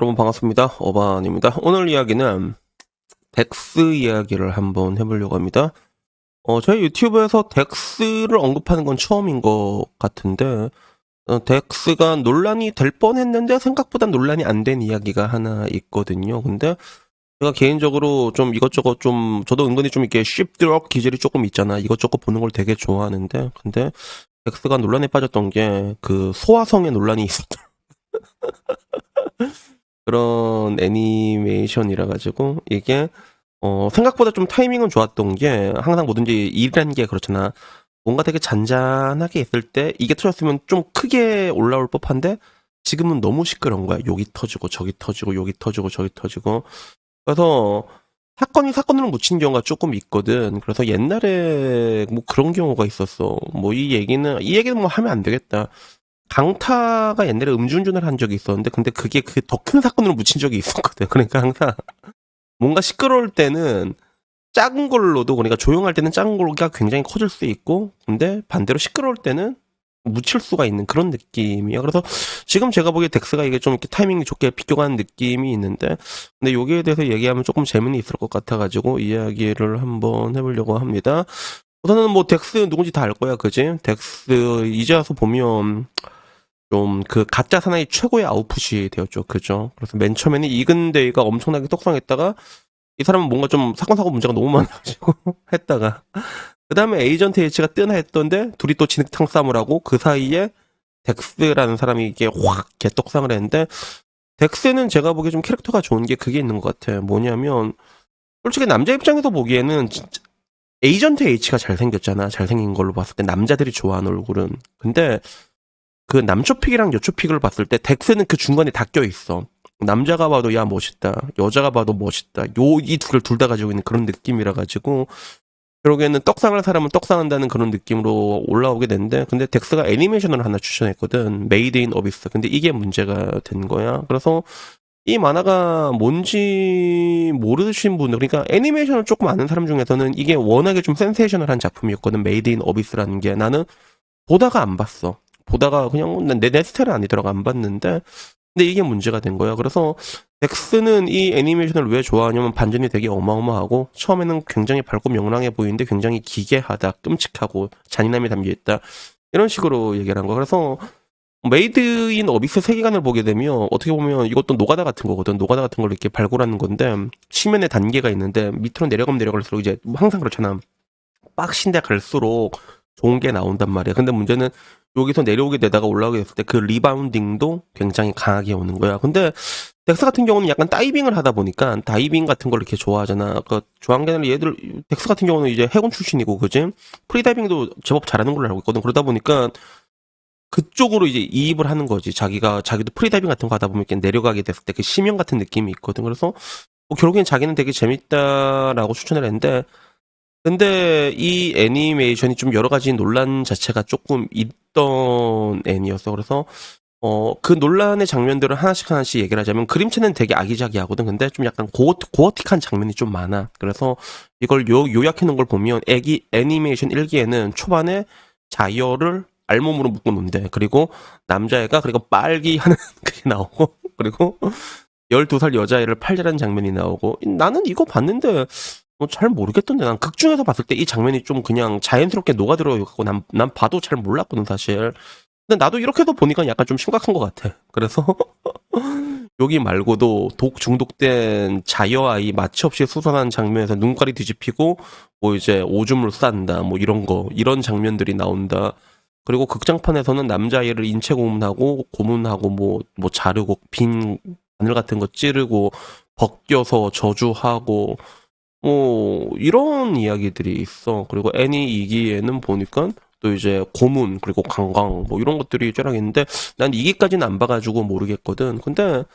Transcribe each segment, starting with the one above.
여러분 반갑습니다. 어반입니다. 오늘 이야기는 덱스 이야기를 한번 해보려고 합니다. 저희 유튜브에서 덱스를 언급하는 건 처음인 것 같은데, 덱스가 논란이 될 뻔했는데 생각보다 논란이 안 된 이야기가 하나 있거든요. 근데 제가 개인적으로 좀 이것저것 좀, 저도 은근히 좀 이렇게 쉽드럭 기질이 조금 있잖아. 이것저것 보는 걸 되게 좋아하는데, 근데 덱스가 논란에 빠졌던 게 그 소화성의 논란이 있었다. 그런 애니메이션이라 가지고 이게 생각보다 좀 타이밍은 좋았던 게 항상 뭐든지 일이라는 게 그렇잖아. 뭔가 되게 잔잔하게 있을 때 이게 터졌으면 좀 크게 올라올 법한데 지금은 너무 시끄러운 거야. 여기 터지고 저기 터지고 여기 터지고 저기 터지고. 그래서 사건이 사건으로 묻힌 경우가 조금 있거든. 그래서 옛날에 뭐 그런 경우가 있었어. 뭐 이 얘기는 뭐 하면 안 되겠다. 강타가 옛날에 음주운전을 한 적이 있었는데 근데 그게 그 더 큰 사건으로 묻힌 적이 있었거든. 그러니까 항상 뭔가 시끄러울 때는 작은 걸로도, 그러니까 조용할 때는 작은 걸로가 굉장히 커질 수 있고, 근데 반대로 시끄러울 때는 묻힐 수가 있는 그런 느낌이야. 그래서 지금 제가 보기에 덱스가 이게 좀 이렇게 타이밍이 좋게 비껴가는 느낌이 있는데, 근데 여기에 대해서 얘기하면 조금 재미는 있을 것 같아가지고 이야기를 한번 해보려고 합니다. 우선은 뭐 덱스 누군지 다 알 거야, 그지? 덱스 이제 와서 보면 좀 그 가짜 사나이 최고의 아웃풋이 되었죠, 그죠? 그래서 맨 처음에는 이근데이가 엄청나게 떡상했다가 이 사람은 뭔가 좀 사건 사고 문제가 너무 많아가지고 했다가 그 다음에 에이전트 H가 뜨나 했던데 둘이 또 진흙탕 싸움을 하고 그 사이에 덱스라는 사람이 이게 확 개떡상을 했는데, 덱스는 제가 보기에 좀 캐릭터가 좋은 게 그게 있는 것 같아요. 뭐냐면 솔직히 남자 입장에서 보기에는 진짜 에이전트 H가 잘생겼잖아. 잘생긴 걸로 봤을 때 남자들이 좋아하는 얼굴은. 근데 그 남초픽이랑 여초픽을 봤을 때 덱스는 그 중간에 다 껴있어. 남자가 봐도 야 멋있다, 여자가 봐도 멋있다, 이 둘을 둘 다 가지고 있는 그런 느낌이라 가지고 결국에는 떡상할 사람은 떡상한다는 그런 느낌으로 올라오게 되는데, 근데 덱스가 애니메이션을 하나 추천했거든. 메이드 인 어비스. 근데 이게 문제가 된 거야. 그래서 이 만화가 뭔지 모르신 분들, 그러니까 애니메이션을 조금 아는 사람 중에서는 이게 워낙에 좀 센세이셔널한 작품이었거든. 메이드 인 어비스라는 게. 나는 보다가 안 봤어. 보다가 그냥 내 스타일은 아니더라고, 안 봤는데. 근데 이게 문제가 된 거야. 그래서 덱스는 이 애니메이션을 왜 좋아하냐면 반전이 되게 어마어마하고 처음에는 굉장히 밝고 명랑해 보이는데 굉장히 기괴하다, 끔찍하고 잔인함이 담겨있다, 이런 식으로 얘기를 한 거야. 그래서 메이드 인 어비스 세계관을 보게 되면 어떻게 보면 이것도 노가다 같은 거거든. 노가다 같은 걸 이렇게 발굴하는 건데 심연의 단계가 있는데 밑으로 내려가면 내려갈수록 이제 항상 그렇잖아. 빡신데 갈수록 좋은 게 나온단 말이야. 근데 문제는 여기서 내려오게 되다가 올라오게 됐을 때 그 리바운딩도 굉장히 강하게 오는 거야. 근데 덱스 같은 경우는 약간 다이빙을 하다 보니까 다이빙 같은 걸 이렇게 좋아하잖아. 그 좋아하는 게 아니라 얘들 덱스 같은 경우는 이제 해군 출신이고, 그지? 프리다이빙도 제법 잘하는 걸로 알고 있거든. 그러다 보니까 그쪽으로 이제 이입을 하는 거지. 자기도 프리다이빙 같은 거 하다 보면 이렇게 내려가게 됐을 때 그 심연 같은 느낌이 있거든. 그래서 뭐 결국엔 자기는 되게 재밌다라고 추천을 했는데, 근데 이 애니메이션이 좀 여러 가지 논란 자체가 조금 있던 애니였어. 그래서 그 논란의 장면들을 하나씩 하나씩 얘기를 하자면 그림체는 되게 아기자기하거든. 근데 좀 약간 고어틱한 장면이 좀 많아. 그래서 이걸 요약해 놓은 걸 보면 애기 애니메이션 1기에는 초반에 자이어를 알몸으로 묶어 놓는데, 그리고 남자애가 그리고 빨기 하는 그게 나오고, 그리고 12살 여자애를 팔자라는 장면이 나오고, 나는 이거 봤는데 잘 모르겠던데. 난 극중에서 봤을 때 이 장면이 좀 그냥 자연스럽게 녹아들어가고 난 봐도 잘 몰랐거든 사실. 근데 나도 이렇게 해서 보니까 약간 좀 심각한 것 같아. 그래서 여기 말고도 독 중독된 자여아이 마취 없이 수선한 장면에서 눈깔이 뒤집히고 뭐 이제 오줌을 싼다, 뭐 이런 장면들이 나온다. 그리고 극장판에서는 남자아이를 인체 고문하고 뭐 자르고 빈 바늘 같은 거 찌르고 벗겨서 저주하고 뭐 이런 이야기들이 있어. 그리고 애니 2기에는 보니까 또 이제 고문 그리고 강강 뭐 이런 것들이 쫙 있는데 난 2기까지는 안 봐가지고 모르겠거든. 근데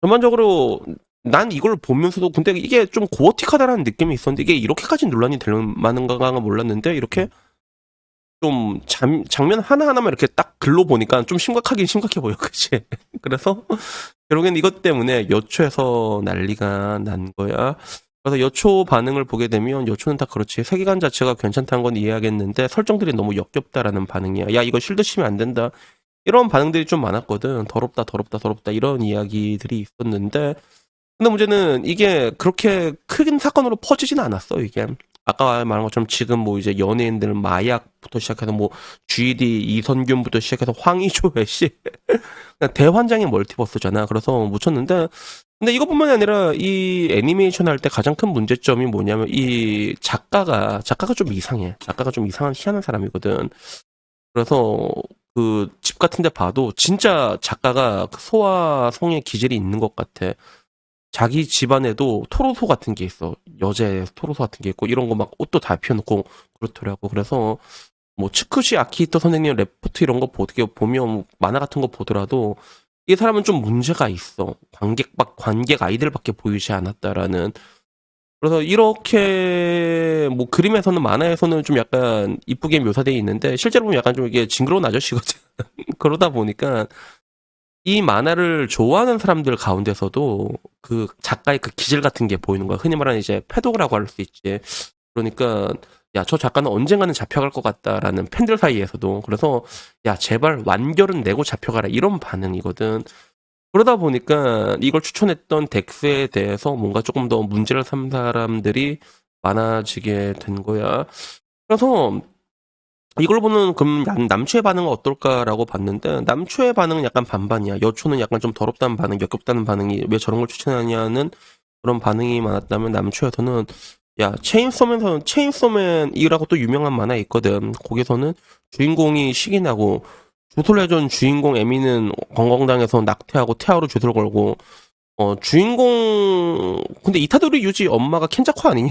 전반적으로 난 이걸 보면서도 근데 이게 좀 고어틱하다라는 느낌이 있었는데, 이게 이렇게까지 논란이 될 만한가가 몰랐는데 이렇게 좀 장면 하나하나만 이렇게 딱 글로 보니까 좀 심각하긴 심각해 보여, 그치? 그래서 결국엔 이것 때문에 여초에서 난리가 난 거야. 그래서 여초 반응을 보게 되면 여초는 다 그렇지. 세계관 자체가 괜찮다는 건 이해하겠는데 설정들이 너무 역겹다라는 반응이야. 야, 이거 실드 치면 안 된다. 이런 반응들이 좀 많았거든. 더럽다, 더럽다, 더럽다 이런 이야기들이 있었는데 근데 문제는 이게 그렇게 큰 사건으로 퍼지진 않았어, 이게. 아까 말한 것처럼 지금 뭐 이제 연예인들 마약부터 시작해서 뭐 GD 이선균부터 시작해서 황희조회 씨 그냥 대환장의 멀티버스잖아. 그래서 묻혔는데 근데 이것뿐만이 아니라 이 애니메이션 할 때 가장 큰 문제점이 뭐냐면 이 작가가 좀 이상해. 작가가 좀 이상한 희한한 사람이거든. 그래서 그 집 같은 데 봐도 진짜 작가가 그 소와 성의 기질이 있는 것 같아. 자기 집안에도 토로소 같은 게 있어. 여자의 토로소 같은 게 있고 이런 거 막 옷도 다 피워놓고 그렇더라고. 그래서 뭐 츠쿠시 아키히토 선생님 레포트 이런 거 어떻게 보면 만화 같은 거 보더라도 이 사람은 좀 문제가 있어. 관객 아이들밖에 보이지 않았다라는. 그래서 이렇게 뭐 그림에서는 만화에서는 좀 약간 이쁘게 묘사되어 있는데 실제로 보면 약간 좀 이게 징그러운 아저씨거든. 그러다 보니까 이 만화를 좋아하는 사람들 가운데서도 그 작가의 그 기질 같은 게 보이는 거야. 흔히 말하는 이제 패독이라고 할 수 있지. 그러니까 야, 저 작가는 언젠가는 잡혀갈 것 같다라는 팬들 사이에서도 그래서 야, 제발 완결은 내고 잡혀가라 이런 반응이거든. 그러다 보니까 이걸 추천했던 덱스에 대해서 뭔가 조금 더 문제를 삼 사람들이 많아지게 된 거야. 그래서 이걸 보는 그럼 남초의 반응은 어떨까라고 봤는데 남초의 반응은 약간 반반이야. 여초는 약간 좀 더럽다는 반응, 역겹다는 반응이 왜 저런 걸 추천하냐는 그런 반응이 많았다면 남초에서는 야 체인소맨이라고 또 유명한 만화 있거든. 거기서는 주인공이 식이 나고 주술래전 주인공 에미는 건강당해서 낙태하고 태아로 주술 걸고 주인공 근데 이타도리 유지 엄마가 켄자쿠 아니냐?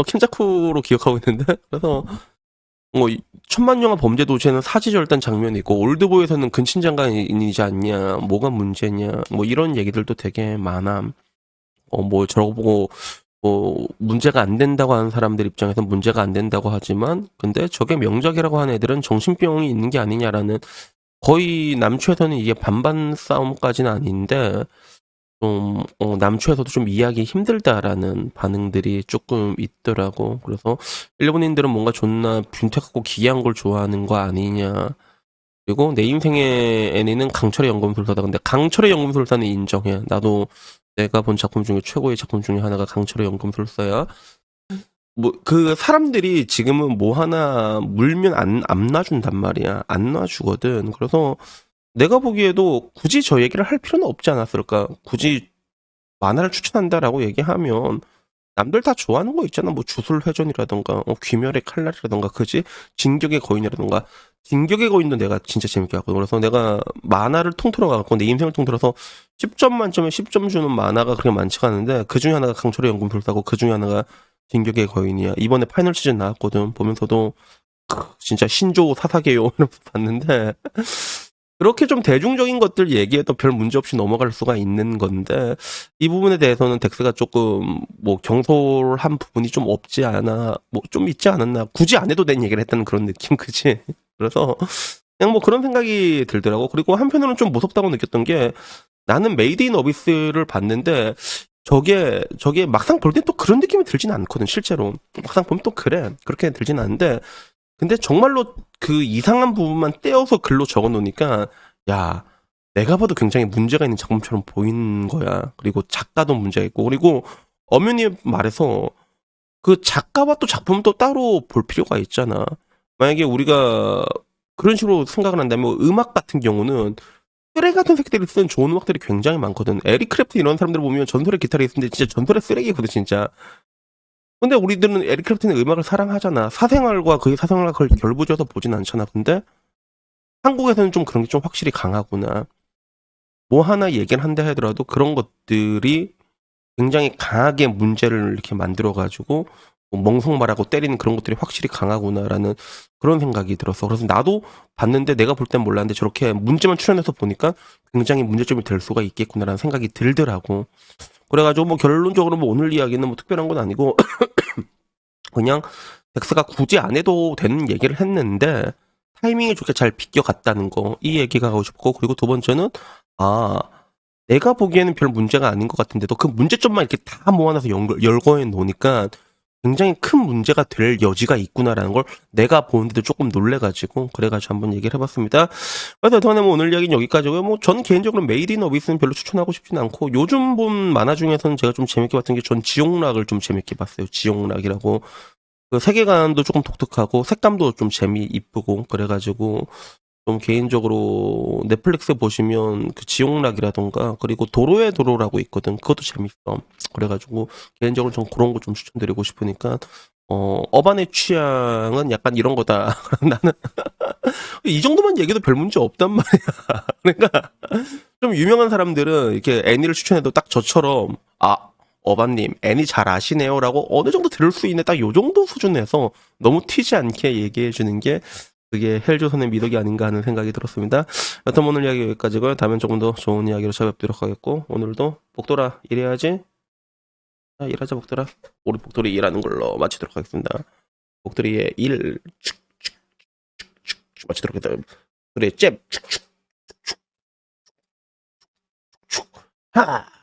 켄자쿠로 기억하고 있는데 그래서 뭐 천만영화 범죄도시에는 사지절단 장면이 있고 올드보이에서는 근친장관이지 않냐 뭐가 문제냐 뭐 이런 얘기들도 되게 많아. 뭐 저러고 보고 뭐 문제가 안 된다고 하는 사람들 입장에서 문제가 안 된다고 하지만 근데 저게 명작이라고 하는 애들은 정신병이 있는 게 아니냐라는 거의 남초에서는 이게 반반 싸움까지는 아닌데 좀 남초에서도 좀 이해하기 힘들다라는 반응들이 조금 있더라고. 그래서 일본인들은 뭔가 존나 빈탁하고 기이한 걸 좋아하는 거 아니냐. 그리고 내 인생의 애니는 강철의 연금술사다. 근데 강철의 연금술사는 인정해. 나도 내가 본 작품 중에 최고의 작품 중에 하나가 강철의 연금술사야. 뭐 그 사람들이 지금은 뭐 하나 물면 안 놔준단 말이야. 안 놔주거든. 그래서 내가 보기에도 굳이 저 얘기를 할 필요는 없지 않았을까. 굳이 만화를 추천한다라고 얘기하면 남들 다 좋아하는 거 있잖아. 뭐 주술회전이라던가 귀멸의 칼날이라던가 그지? 진격의 거인이라던가 진격의 거인도 내가 진짜 재밌게 봤거든. 그래서 내가 만화를 통틀어 갖고 내 인생을 통틀어서 10점 만점에 10점 주는 만화가 그렇게 많지가 않은데 그 중에 하나가 강철의 연금술사고 그 중에 하나가 진격의 거인이야. 이번에 파이널 시즌 나왔거든. 보면서도 진짜 신조 사사계요 이러면서 봤는데 그렇게 좀 대중적인 것들 얘기해도 별 문제 없이 넘어갈 수가 있는 건데 이 부분에 대해서는 덱스가 조금 뭐 경솔한 부분이 좀 없지 않아 뭐 좀 있지 않았나 굳이 안 해도 된 얘기를 했다는 그런 느낌 그치? 그래서 그냥 뭐 그런 생각이 들더라고. 그리고 한편으로는 좀 무섭다고 느꼈던 게 나는 메이드 인 어비스를 봤는데 저게 막상 볼 땐 또 그런 느낌이 들진 않거든 실제로. 막상 보면 또 그래 그렇게 들진 않는데 근데 정말로 그 이상한 부분만 떼어서 글로 적어 놓으니까 야 내가 봐도 굉장히 문제가 있는 작품처럼 보이는 거야. 그리고 작가도 문제가 있고 그리고 엄연히 말해서 그 작가와 또 작품은 또 따로 볼 필요가 있잖아. 만약에 우리가 그런 식으로 생각을 한다면 음악 같은 경우는 쓰레기 같은 새끼들이 쓴 좋은 음악들이 굉장히 많거든. 에릭 크래프트 이런 사람들 보면 전설의 기타리스트인데 진짜 전설의 쓰레기거든 진짜. 근데 우리들은 에릭 크래프트는 음악을 사랑하잖아. 사생활과 그의 사생활과 그걸 결부져서 보진 않잖아. 근데 한국에서는 좀 그런 게 좀 확실히 강하구나. 뭐 하나 얘기를 한다 하더라도 그런 것들이 굉장히 강하게 문제를 이렇게 만들어가지고 뭐 멍석말하고 때리는 그런 것들이 확실히 강하구나라는 그런 생각이 들었어. 그래서 나도 봤는데 내가 볼 땐 몰랐는데 저렇게 문제만 출연해서 보니까 굉장히 문제점이 될 수가 있겠구나라는 생각이 들더라고. 그래가지고 뭐 결론적으로 뭐 오늘 이야기는 뭐 특별한 건 아니고 그냥 덱스가 굳이 안 해도 되는 얘기를 했는데 타이밍이 좋게 잘 비껴갔다는 거 이 얘기가 하고 싶고 그리고 두 번째는 아 내가 보기에는 별 문제가 아닌 것 같은데도 그 문제점만 이렇게 다 모아놔서 열거해 놓으니까 굉장히 큰 문제가 될 여지가 있구나라는 걸 내가 보는데도 조금 놀래가지고 그래가지고 한번 얘기를 해봤습니다. 그래서 여튼간에 뭐 오늘 이야기는 여기까지고요. 뭐 전 개인적으로 메이드 인 어비스는 별로 추천하고 싶진 않고 요즘 본 만화 중에서는 제가 좀 재밌게 봤던 게 전 지옥락을 좀 재밌게 봤어요. 지옥락이라고 그 세계관도 조금 독특하고 색감도 좀 이쁘고 그래가지고 좀 개인적으로 넷플릭스 보시면 그 지옥락이라던가 그리고 도로의 도로라고 있거든. 그것도 재밌어. 그래가지고 개인적으로 좀 그런 거 좀 추천드리고 싶으니까 어반의 취향은 약간 이런 거다. 나는 이 정도만 얘기도 별 문제 없단 말이야. 그러니까 좀 유명한 사람들은 이렇게 애니를 추천해도 딱 저처럼 어반님 애니 잘 아시네요라고 어느 정도 들을 수 있는 딱 요 정도 수준에서 너무 튀지 않게 얘기해 주는 게 그게 헬조선의 미덕이 아닌가 하는 생각이 들었습니다. 여튼 오늘 이야기 여기까지고요. 다음엔 조금 더 좋은 이야기로 찾아뵙도록 하겠고 오늘도 복돌아 일해야지. 일하자 복돌아. 우리 복돌이 일하는 걸로 마치도록 하겠습니다. 복돌이의 일 마치도록 하겠습니다. 복돌이의 잽 하!